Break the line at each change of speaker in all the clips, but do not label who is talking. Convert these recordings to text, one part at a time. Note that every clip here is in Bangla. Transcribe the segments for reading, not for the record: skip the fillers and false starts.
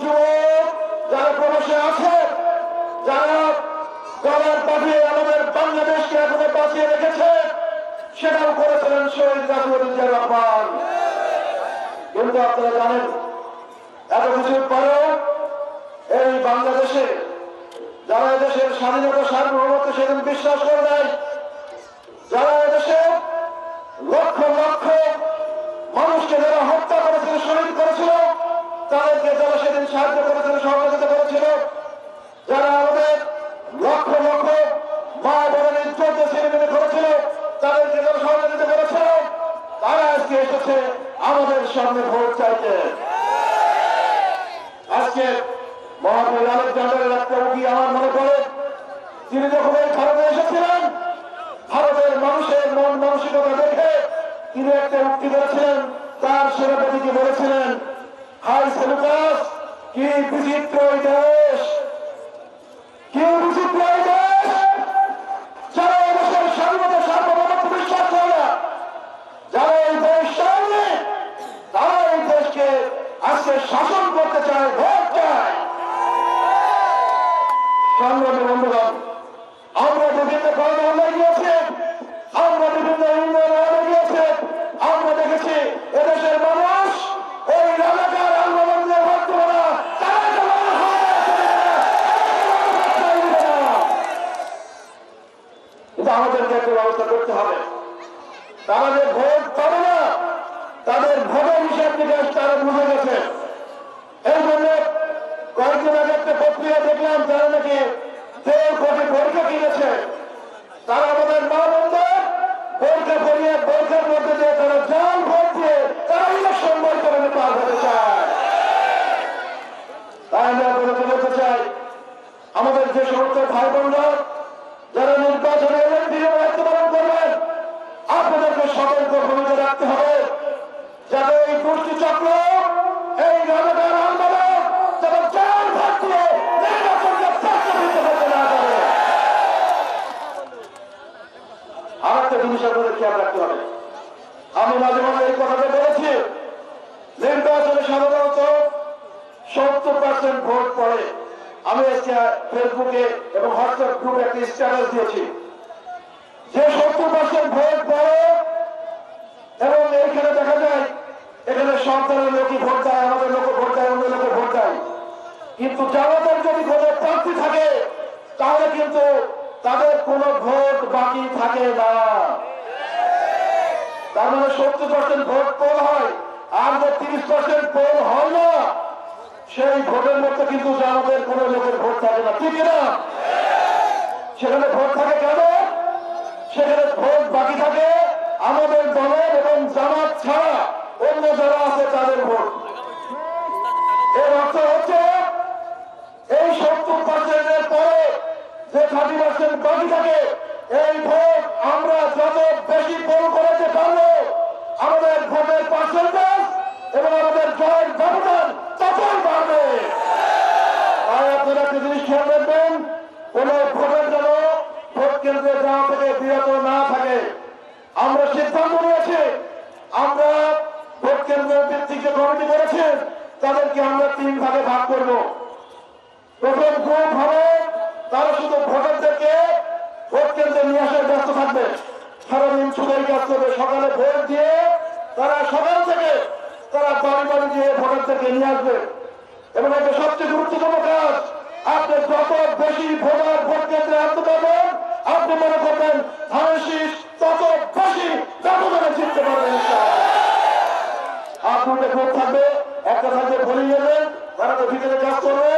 যুবক যারা প্রবাসে আছে, যারা গলার পাঠিয়ে আমাদের বাংলাদেশকে এখনো বাঁচিয়ে রেখেছে, সেটাও করেছিলেন শহীদ রাজিউদ্দিন রহমান। কিন্তু আপনারা জানেন, এত কিছুর পরেও এই বাংলাদেশে যারা এদেশের স্বাধীনতা সার্বভৌমত্ব সেদিন বিশ্বাস করে নাই, যারা এদেশে লক্ষ লক্ষ মানুষকে যারা হত্যা করেছিল, শহীদ করেছিল, তাদেরকে যারা সেদিন সাহায্য করেছিল, সহযোগিতা করেছিল, যারা আমাদের লক্ষ লক্ষ মা বোনের ইজ্জত ছিনিমিনি করেছিল, তাদেরকে যারা সহযোগিতা করেছিল, তারা আজকে এসেছে আমাদের সামনে ভোট চাইতে। আজকে মহাবীর আলেকজান্ডারের একটা উক্তি আমার মনে পড়ে। তিনি যখন এই ভারতে এসেছিলেন, ভারতের মানুষের মন মানসিকতা দেখে তিনি একটা উক্তি করেছিলেন। তার সেনাপতিকে বলেছিলেন, হাই সেলুকাস, কি বিচিত্র দেশ, কি বিচিত্র দেশ, যারা এই দেশের স্বাধীনতা সার্বভৌমত্ব বিশ্বাস করে না, যারা এই দেশ চায়নি, তারা এই দেশকে আজকে শাসন করতে চায়, ভোট চায়। সংগ্রামী বন্ধুগণ, আমরা বিভিন্ন কর্মহল্লায় গিয়েছি, আমরা বিভিন্ন উন্নয়নে গিয়েছি, আমরা দেখেছি এদেশের মানুষ ওই রাজাকার আন্দোলন নিয়ে ভাবতে না, কিন্তু আমাদেরকে একটা ব্যবস্থা করতে হবে। তারা যে ভোট পাবে না, তাদের ভোটের হিসাব নিকাশ তারা বুঝে গেছে। এই জন্য কয়েকদিন আগে একটা প্রক্রিয়া দেখলাম, তারা নাকি 1.5 কোটি বোরকা কিনেছে। তারা আমাদের মা বোনদের বোরকা পরিয়ে, বোরকার মধ্যে দিয়ে তারা জাল ভোট দিয়ে তারা ইলেকশন বৈঠকে পার হতে চায়। তাই আমি আপনাদেরকে বলতে চাই, আমাদের যে সমস্ত ভাই বোনরা যারা নির্বাচনে এমপির দায়িত্ব পালন করবেন, আপনাদেরকে সতর্ক ভূমিকা রাখতে হবে, যাতে এই দুষ্টি চক্র, এই রাজাকার আন্দোলন যারা জাল ভোট দিয়ে নির্বাচনকে প্রস্তাবিত করতে না পারে। আর একটা জিনিস আপনাদের খেয়াল রাখতে হবে। আমি মাঝে মাঝে এই কথাটা বলেছি, নির্বাচনে সাধারণত 70% ভোট পড়ে। আমি আজকে ফেসবুকে এবং হোয়াটসঅ্যাপ গ্রুপে একটি স্ট্যাটাস দিয়েছি যে 70% ভোট পড়ে, এবং এইখানে দেখা যায় এখানে সব দলের লোকই ভোট দেয়, আমাদের লোক ভোট দেয়, অন্য লোকের ভোট দেয়। কিন্তু জামাতের যদি কোনো প্রার্থী থাকে, তাহলে কিন্তু তাদের কোনো ভোট বাকি থাকে না। তার মানে 70% ভোট পোল হয়, আর যে 30% পোল হয় না, সেই ভোটের মধ্যে কিন্তু জামাতের কোনো লোকের ভোট থাকে না, ঠিক না? সেখানে ভোট থাকে কেন? সেখানে ভোট বাকি থাকে আমাদের দলের এবং জামাত ছাড়া অন্য যারা আছে তাদের ভোট। এর অর্থ হচ্ছে এই 70%-এর পরে যে 30% বাকি থাকে, এই ভোট আমরা যত বেশি পোল করাতে পারবো, আমাদের ভোটের পার্সেন্টেজ এবং আমাদের জয়ের ব্যবধান ততই বাড়বে। তাই আপনারা একটা জিনিস খেয়াল রাখবেন, কোন ভোটের যেন ভোট কেন্দ্রে যাওয়া থেকে বিরত না থাকে। আমরা সিদ্ধান্ত নিয়েছি, আমরা ভোট কেন্দ্রের ভিত্তিক যে কমিটি করেছি, তাদেরকে আমরা 3 ভাগে ভাগ করব। প্রথম গ্রুপ হবে, তারা শুধু ভোটারদেরকে ভোট কেন্দ্রে নিয়ে আসার ব্যস্ত থাকবে, সারাদিন ছুটেই কাজ করবে। সকালে ভোট দিয়ে তারা সকাল থেকে তারা বাড়ি বাড়ি দিয়ে ভোটারদেরকে নিয়ে আসবে। এবং এটা সবচেয়ে গুরুত্বপূর্ণ কাজ, আপনি যত বেশি ভোটার ভোট কেন্দ্রে আনতে পারবেন, আপনি মনে করবেন ধানের শীষ তত বেশি ব্যবধানে জিততে পারবেন। আর 2টা গ্রুপ থাকবে, একটা থাকবে ভোলিং এজেন্ট, তারা তো ভিতরে কাজ করবে,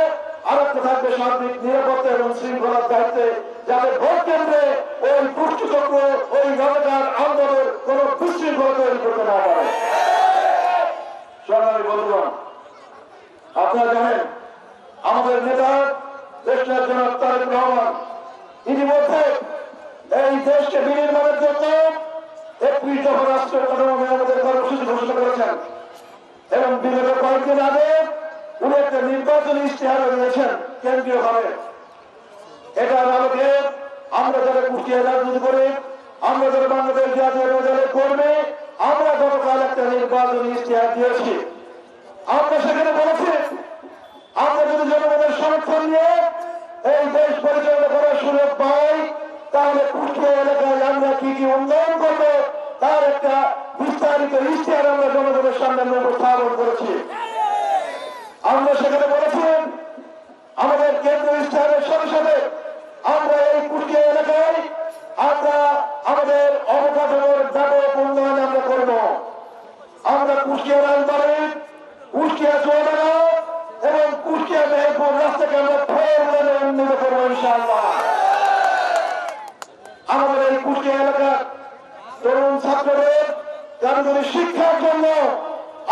আর একটা থাকবে সার্বিক নিরাপত্তা এবং শৃঙ্খলার দায়িত্বে, যাতে ভোট কেন্দ্রে ওই দুষ্ট চক্র, ওই রাজাকার আন্দোলনের কোন বিশৃঙ্খলা তৈরি করতে না পারে। সংগ্রামী বন্ধুগণ, আপনারা জানেন আমাদের নেতা দেশের জনাব তারেক রহমান ইতিমধ্যে এই দেশকে বিনির্মাণের জন্য 31 দফা রাষ্ট্রের কাঠামো মেরামতের কর্মসূচি ঘোষণা করেছেন। এবং বিগত কয়েকদিন আগে উনি একটা নির্বাচনী ইশতেহার দিয়েছেন কেন্দ্রীয়ভাবে। এটার আলোকে আমরা যারা কুষ্টিয়ায় রাজনীতি করি, আমরা যারা বাংলাদেশ জাতীয় দলের কর্মী, আমরা গতকাল একটা নির্বাচনী ইশতেহার দিয়েছি। আমরা সেখানে বলেছি সমর্থন নিয়ে এই দেশ পরিচালনা করার সুযোগ পাই, তাহলে কুষ্টিয়া এলাকায় আমরা কি কি উন্নয়ন করবো তার একটা বিস্তারিত ইশতেহার আমরা জনগণের সামনে উপস্থাপন করেছি। আমরা সেখানে বলেছি আমাদের কেন্দ্রীয় ইশতেহারের সাথে সাথে আমরা এই কুষ্টিয়া এলাকায় আমরা আমাদের অবকাঠামোর ব্যাপক উন্নয়ন আমরা করব। আমরা কুষ্টিয়া রাজবাড়ি, কুষ্টিয়া চুয়াডাঙ্গা এবং কুষ্টিয়া মেহেরপুর রাস্তাকে আমরা ফের উন্নীত করবো ইনশাআল্লাহ। আমাদের এই কুষ্টিয়া এলাকার তরুণ ছাত্রদের কারিগরি শিক্ষার জন্য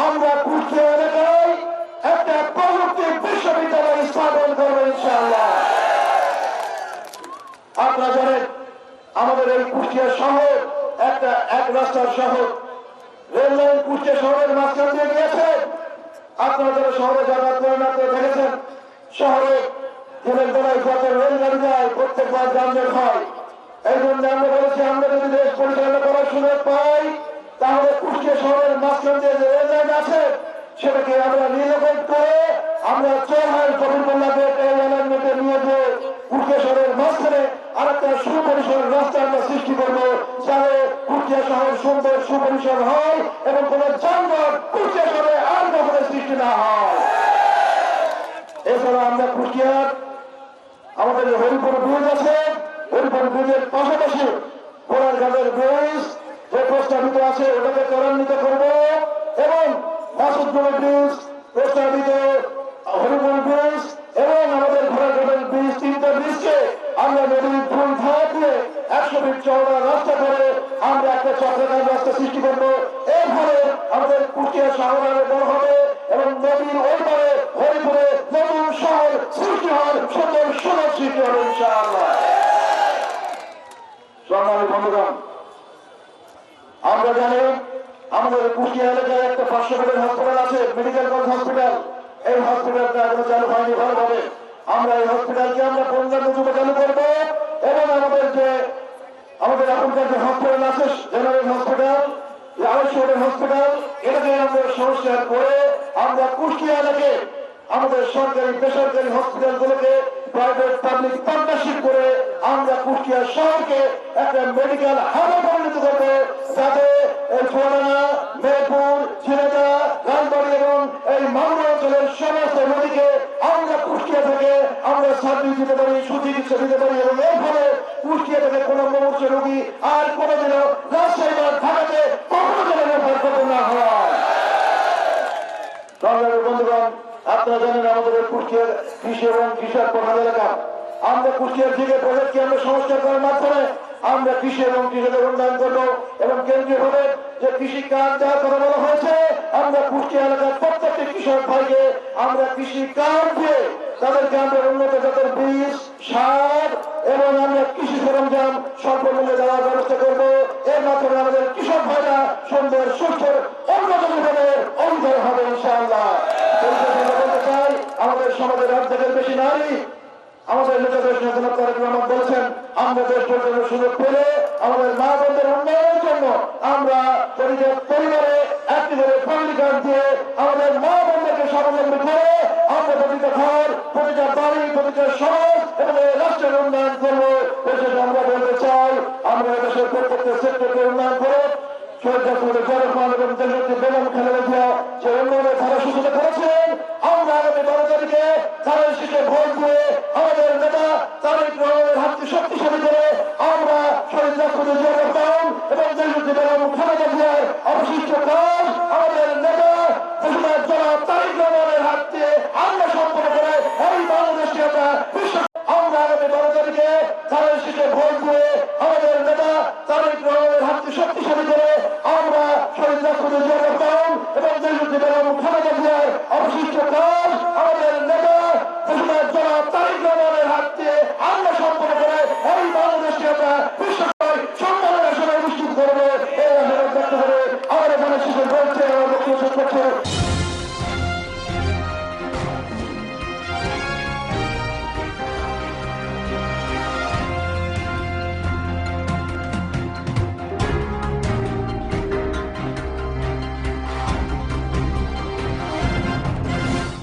আমরা কুষ্টিয়া এলাকায় একটা প্রযুক্তি বিশ্ববিদ্যালয় স্থাপন করবো ইনশাআল্লাহ। আপনারা জানেন আমাদের এই কুষ্টিয়া শহর একটা এক রাস্তার শহর, রেল লাইন কুষ্টিয়া শহরের মাঝখান দিয়ে গিয়েছে। আপনারা যারা শহরে যাতায়াত করেন আপনারা দেখেছেন শহরে দিনের বেলায় যত রেলগাড়ি যায় প্রত্যেকবার যানজট হয়। এই জন্য আমরা বলেছি আমরা যদি দেশ পরিচালনা করার সুযোগ পাই তাহলে কুষ্টিয়া শহরের মাঝখান দিয়ে যে রেল লাইন আছে সেটাকে আমরা রিলোকেট করে আমরা চৌহাল কবিরবল্লা গেট এই অ্যালাইনমেন্টে নিয়ে যে কুষ্টিয়া শহরের মাঝখানে আর একটা সুপরিসর রাস্তা আমরা সৃষ্টি করবো, যাতে কুষ্টিয়া শহর সুন্দর সুপরিসর হয় এবং কোন যানজট কুষ্টিয়া শহরে আর কখনো সৃষ্টি না হয়। এছাড়া আমরা কুষ্টিয়ার আমাদের হরিপুর ব্রিজ আছে, হরিপুর ব্রিজের পাশাপাশি ঘোড়ারঘাটের ব্রিজ যে প্রস্তাবিত আছে ওটাকে ত্বরান্বিত করব এবং মাসুদপুর ব্রিজ প্রস্তাবিত হরিপুর ব্রিজ এবং আমাদের ঘোড়ারঘাটের ব্রিজ তিনটা ব্রিজকে আমরা নদীর ফুল ধাপ দিয়ে 100 ফিট চওড়া রাস্তা করে আমরা একটা চক্রাকার রাস্তা সৃষ্টি করবো। এর ফলে আমাদের কুষ্টিয়া শহর আরো বড় হবে এবং নদীর ওই পারে হরিপুরে নতুন শহর সৃষ্টি হওয়ার সুন্দর সুযোগ সৃষ্টি হবে ইনশাআল্লাহ। সম্মানিত বন্ধুগণ, আমরা জানি আমাদের কুষ্টিয়া এলাকায় একটা 500 বেডের হসপিটাল আছে, মেডিকেল কলেজ হসপিটাল। এই হসপিটালটা এখনো চালু হয়নি ভালোভাবে। আমরা এই হসপিটালকে আমরা পূর্ণাঙ্গ রূপে চালু করবো এবং আমাদের এখনকার যে হসপিটাল আছে জেনারেল হসপিটাল, আড়াইশোর হসপিটাল, এটাকে আমরা সংস্কার করে আমরা কুষ্টিয়া এলাকায় আমাদের সরকারি বেসরকারি হসপিটাল গুলোকে প্রাইভেট পাবলিক পার্টনারশিপ করে আমরা কুষ্টিয়া শহরকে একটা মেডিকেল হাবে পরিণত করবো, যাতে এই চুয়াডাঙ্গা, মেহেরপুর, ঝিনাইদহ, রাজবাড়ী এবং এই মাগুরা অঞ্চলের সমস্ত রোগীকে আমরা কুষ্টিয়া থেকে আমরা সার্ভিস দিতে পারি, সুচিকিৎসা দিতে পারি এবং এর ফলে কুষ্টিয়া থেকে কোনো মুমূর্ষ রোগী আর কোনোদিনও রাজশাহী বা ঢাকাতে কখনো যেন রেফার করতে না হয়। সংগ্রামী বন্ধুগণ, আপনারা জানেন আমাদের কুষ্টিয়ার কৃষি এবং কৃষক প্রধান এলাকা। আমরা কুষ্টিয়ার দিকে প্রজেক্টকে আমরা সংস্কার করার মাধ্যমে আমরা কৃষি এবং কৃষকের উন্নয়ন করবো এবং কেন্দ্রীয় ভাবে যে কৃষি কার্ড দেওয়ার কথা বলা হয়েছে আমরা কুষ্টিয়া এলাকার প্রত্যেকটি কৃষক ভাইকে আমরা কৃষি কার্ড দিয়ে তাদেরকে আমরা উন্নত জাতের বীজ, সার এবং আমরা কৃষি সরঞ্জাম স্বল্প মূল্যে দেওয়ার ব্যবস্থা করবো। এর মাধ্যমে আমাদের কৃষক ভাইরা সুন্দর সুস্থ উন্নত জীবনের অধিকার হবে ইনশাআল্লাহ। বলতে চাই আমাদের সমাজের অর্ধেকের বেশি নারী আমাদের নেতা দেশ নেতা তারেক রহমান বলছেন আমরা দেশ পরিচালনার সুযোগ পেলে আমাদের মা বোনদের উন্নয়নের জন্য আমরা পরিবারে একটি করে ফ্যামিলি কার্ড দিয়ে আমাদের মা বোনদেরকে স্বাবলম্বী করে আমরা প্রতিটা ঘর, প্রতিটা বাড়ি, প্রতিটা সমাজ এবং রাষ্ট্রের উন্নয়ন করবো। দেশের আমরা বলতে চাই আমরা দেশের প্রত্যেকটা সেক্টরকে উন্নয়ন করে শহীদ রাষ্ট্রপতি জিয়া রহমান এবং দেশনেত্রী বেগম খালেদা জিয়া যে উন্নয়নের ধারা সূচনা করেছেন আমরা আগামী 12 তারিখে ধানের শীষে ভোট দিয়ে আমাদের নেতা তারেক রহমানের হাতকে শক্তিশালী করে আমরা শহীদ রাষ্ট্রপতি জিয়া রহমান এবং দেশনেত্রী বেগম খালেদা জিয়ার অবশিষ্ট কাজ আমাদের নেতা দেশনায়ক জনাব তারেক রহমানের হাত দিয়ে আমরা সম্পন্ন করে এই বাংলাদেশকে আমরা আগামী 12 তারিখে ধানের শীষে ভোট দিয়ে আমাদের নেতা তারেক রহমানের হাতকে শক্তিশালী করে আমরা শহীদ রাষ্ট্রপতি জিয়া রহমান এবং দেশনেত্রী বেগম খালেদা জিয়ার অবশিষ্ট কাজ আমাদের নেতা দেশনায়ক জনাব তারেক রহমানের হাত দিয়ে আমরা সম্পন্ন